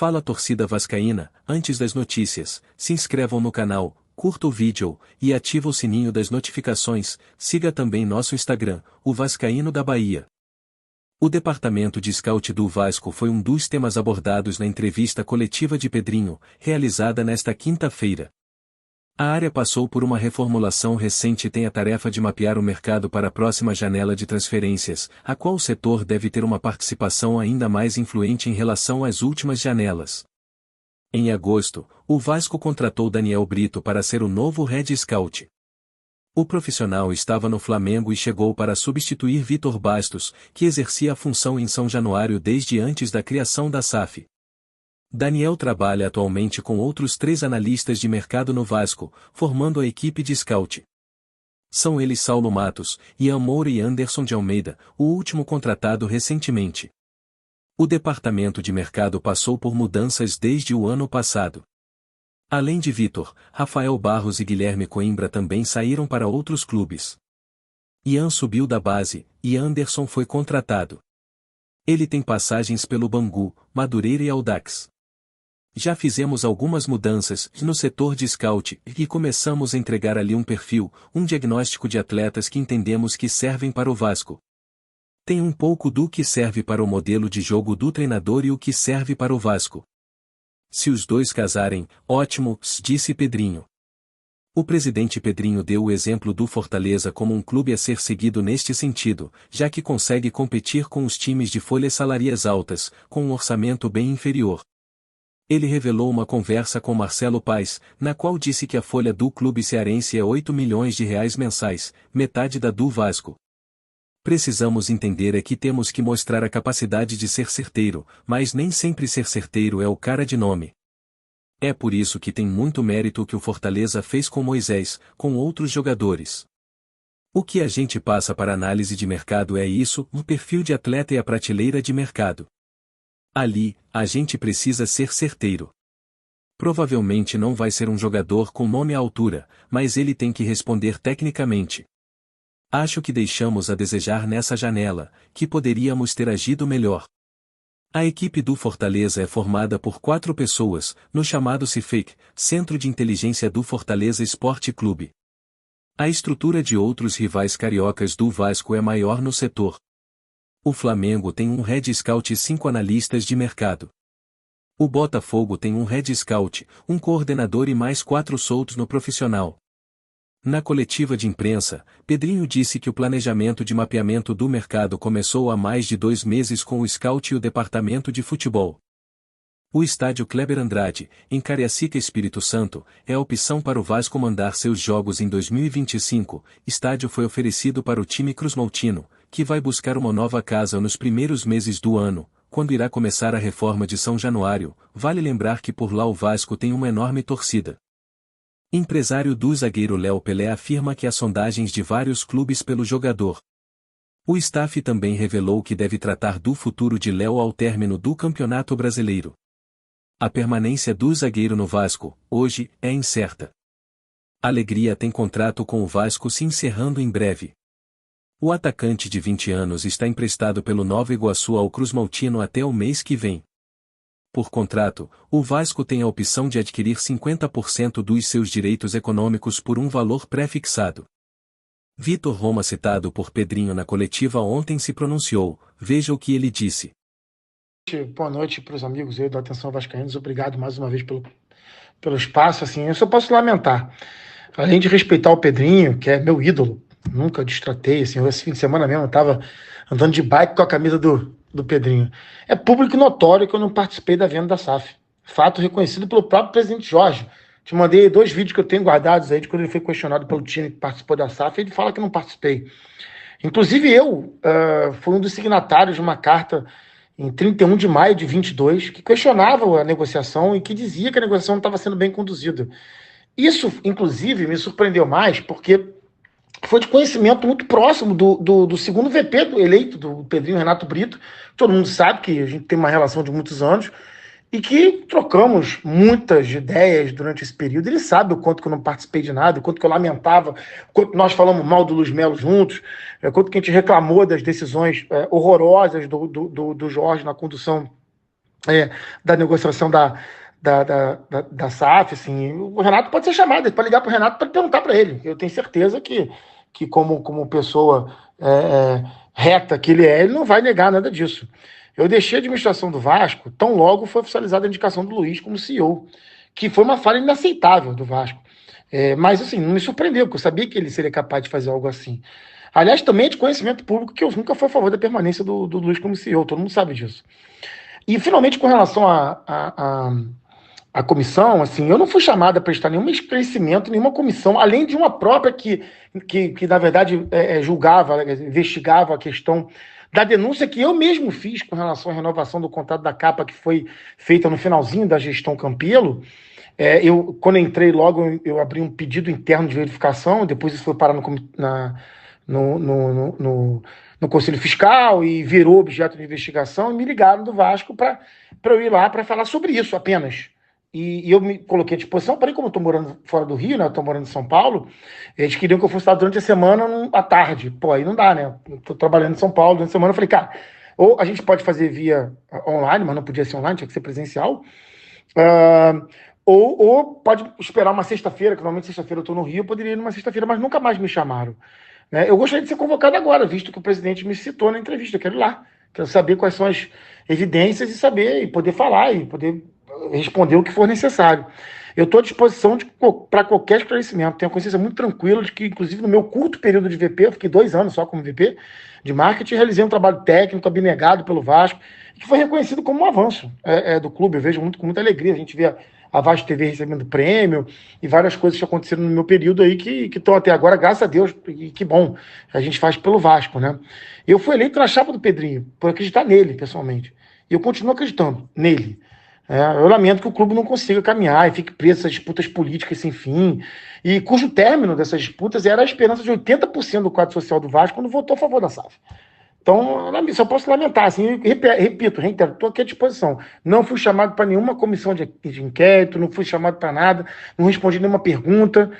Fala torcida vascaína, antes das notícias, se inscrevam no canal, curta o vídeo e ativa o sininho das notificações, siga também nosso Instagram, o Vascaíno da Bahia. O departamento de scout do Vasco foi um dos temas abordados na entrevista coletiva de Pedrinho, realizada nesta quinta-feira. A área passou por uma reformulação recente e tem a tarefa de mapear o mercado para a próxima janela de transferências, a qual o setor deve ter uma participação ainda mais influente em relação às últimas janelas. Em agosto, o Vasco contratou Daniel Brito para ser o novo Head Scout. O profissional estava no Flamengo e chegou para substituir Vitor Bastos, que exercia a função em São Januário desde antes da criação da SAF. Daniel trabalha atualmente com outros 3 analistas de mercado no Vasco, formando a equipe de scout. São eles Saulo Matos, Ian Moura e Anderson de Almeida, o último contratado recentemente. O departamento de mercado passou por mudanças desde o ano passado. Além de Vitor, Rafael Barros e Guilherme Coimbra também saíram para outros clubes. Ian subiu da base, e Anderson foi contratado. Ele tem passagens pelo Bangu, Madureira e Audax. Já fizemos algumas mudanças no setor de scout e começamos a entregar ali um perfil, um diagnóstico de atletas que entendemos que servem para o Vasco. Tem um pouco do que serve para o modelo de jogo do treinador e o que serve para o Vasco. Se os dois casarem, ótimo, disse Pedrinho. O presidente Pedrinho deu o exemplo do Fortaleza como um clube a ser seguido neste sentido, já que consegue competir com os times de folhas salariais altas, com um orçamento bem inferior. Ele revelou uma conversa com Marcelo Paes, na qual disse que a folha do clube cearense é 8 milhões de reais mensais, metade da do Vasco. Precisamos entender que temos que mostrar a capacidade de ser certeiro, mas nem sempre ser certeiro é o cara de nome. É por isso que tem muito mérito o que o Fortaleza fez com Moisés, com outros jogadores. O que a gente passa para análise de mercado é isso, o perfil de atleta e a prateleira de mercado. Ali, a gente precisa ser certeiro. Provavelmente não vai ser um jogador com nome à altura, mas ele tem que responder tecnicamente. Acho que deixamos a desejar nessa janela, que poderíamos ter agido melhor. A equipe do Fortaleza é formada por 4 pessoas, no chamado CIFEC, Centro de Inteligência do Fortaleza Esporte Clube. A estrutura de outros rivais cariocas do Vasco é maior no setor. O Flamengo tem um Head Scout e 5 analistas de mercado. O Botafogo tem um Head Scout, um coordenador e mais 4 soltos no profissional. Na coletiva de imprensa, Pedrinho disse que o planejamento de mapeamento do mercado começou há mais de 2 meses com o Scout e o departamento de futebol. O estádio Kleber Andrade, em Cariacica, Espírito Santo, é a opção para o Vasco mandar seus jogos em 2025. Estádio foi oferecido para o time cruzmaltino, que vai buscar uma nova casa nos primeiros meses do ano, quando irá começar a reforma de São Januário. Vale lembrar que por lá o Vasco tem uma enorme torcida. Empresário do zagueiro Léo Pelé afirma que há sondagens de vários clubes pelo jogador. O staff também revelou que deve tratar do futuro de Léo ao término do Campeonato Brasileiro. A permanência do zagueiro no Vasco, hoje, é incerta. Alegria tem contrato com o Vasco se encerrando em breve. O atacante de 20 anos está emprestado pelo Nova Iguaçu ao cruzmaltino até o mês que vem. Por contrato, o Vasco tem a opção de adquirir 50% dos seus direitos econômicos por um valor pré-fixado. Vitor Roma, citado por Pedrinho na coletiva ontem, se pronunciou. Veja o que ele disse. Boa noite para os amigos aí da Atenção Vascaínos. Obrigado mais uma vez pelo espaço. Assim, eu só posso lamentar. Além de respeitar o Pedrinho, que é meu ídolo, nunca destratei. Assim, esse fim de semana mesmo eu estava andando de bike com a camisa do Pedrinho. É público notório que eu não participei da venda da SAF. Fato reconhecido pelo próprio presidente Jorge. Te mandei 2 vídeos que eu tenho guardados aí de quando ele foi questionado pelo time que participou da SAF. Ele fala que não participei. Inclusive eu fui um dos signatários de uma carta em 31 de maio de 22, que questionava a negociação e que dizia que a negociação não estava sendo bem conduzida. Isso, inclusive, me surpreendeu mais, porque foi de conhecimento muito próximo do segundo VP eleito, do Pedrinho Renato Brito. Todo mundo sabe que a gente tem uma relação de muitos anos e que trocamos muitas ideias durante esse período. Ele sabe o quanto que eu não participei de nada, o quanto que eu lamentava, o quanto nós falamos mal do Luiz Melo juntos, o quanto que a gente reclamou das decisões horrorosas do Jorge na condução é, da negociação da SAF, assim, o Renato pode ser chamado, pode ligar para o Renato para perguntar para ele. Eu tenho certeza que como pessoa reta que ele não vai negar nada disso. Eu deixei a administração do Vasco tão logo foi oficializada a indicação do Luiz como CEO, que foi uma falha inaceitável do Vasco. Mas, assim, não me surpreendeu, porque eu sabia que ele seria capaz de fazer algo assim. Aliás, também é de conhecimento público que eu nunca fui a favor da permanência do Luiz como CEO, todo mundo sabe disso. E, finalmente, com relação à comissão, assim, eu não fui chamada a prestar nenhum esclarecimento, nenhuma comissão, além de uma própria que na verdade, julgava, investigava a questão da denúncia que eu mesmo fiz com relação à renovação do contrato da Capa, que foi feita no finalzinho da gestão Campelo. Quando eu entrei logo, eu abri um pedido interno de verificação, depois isso foi parar no Conselho Fiscal e virou objeto de investigação, e me ligaram do Vasco para eu ir lá para falar sobre isso apenas. E eu me coloquei à disposição, porém, como eu estou morando fora do Rio, né, eu estou morando em São Paulo, eles queriam que eu fosse lá durante a semana, à tarde. Pô, aí não dá, né? Estou trabalhando em São Paulo durante a semana, eu falei, cara, ou a gente pode fazer via online, mas não podia ser online, tinha que ser presencial, ou pode esperar uma sexta-feira, que normalmente sexta-feira eu estou no Rio, eu poderia ir numa sexta-feira, mas nunca mais me chamaram. Né? Eu gostaria de ser convocado agora, visto que o presidente me citou na entrevista. Eu quero ir lá, quero saber quais são as evidências e saber, e poder falar, e poder responder o que for necessário. Eu estou à disposição para qualquer esclarecimento. Tenho a consciência muito tranquila de que, inclusive, no meu curto período de VP, eu fiquei 2 anos só como VP de marketing, realizei um trabalho técnico abnegado pelo Vasco, que foi reconhecido como um avanço do clube. Eu vejo com muita alegria. A gente vê a Vasco TV recebendo prêmio e várias coisas que aconteceram no meu período aí que estão até agora, graças a Deus, e que bom, a gente faz pelo Vasco, né? Eu fui eleito na chapa do Pedrinho, por acreditar nele, pessoalmente. E eu continuo acreditando nele. Eu lamento que o clube não consiga caminhar e fique preso essas disputas políticas sem fim, e cujo término dessas disputas era a esperança de 80% do quadro social do Vasco quando votou a favor da SAF. Então, só posso lamentar, assim, repito, reitero, estou aqui à disposição. Não fui chamado para nenhuma comissão de inquérito, não fui chamado para nada, não respondi nenhuma pergunta.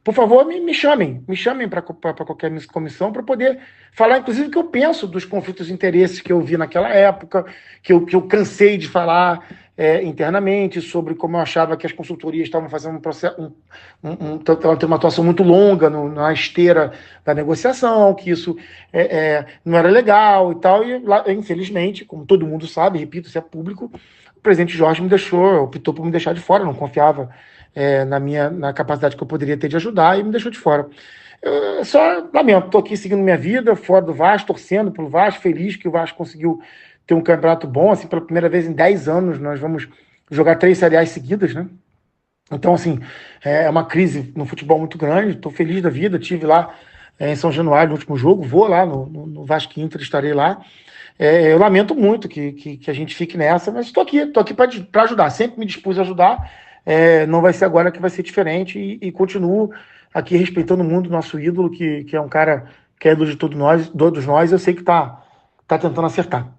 Por favor, me chamem para qualquer comissão para poder falar, inclusive, o que eu penso dos conflitos de interesses que eu vi naquela época, que eu cansei de falar internamente sobre como eu achava que as consultorias estavam fazendo um processo, ter uma atuação muito longa na esteira da negociação, que isso não era legal e tal, e lá, infelizmente, como todo mundo sabe, repito, isso é público, o presidente Jorge optou por me deixar de fora, não confiava na capacidade que eu poderia ter de ajudar, e me deixou de fora. Eu só lamento, estou aqui seguindo minha vida, fora do Vasco, torcendo pelo Vasco, feliz que o Vasco conseguiu ter um campeonato bom, assim, pela primeira vez em 10 anos, nós vamos jogar 3 Série A's seguidas, né? Então, assim, é uma crise no futebol muito grande, estou feliz da vida, estive lá em São Januário no último jogo, vou lá no Vasco Inter, estarei lá. Eu lamento muito que a gente fique nessa, mas estou aqui para ajudar, sempre me dispus a ajudar, não vai ser agora que vai ser diferente, e continuo aqui respeitando o mundo, nosso ídolo, que é um cara que é ídolo de todos nós, eu sei que está tentando acertar.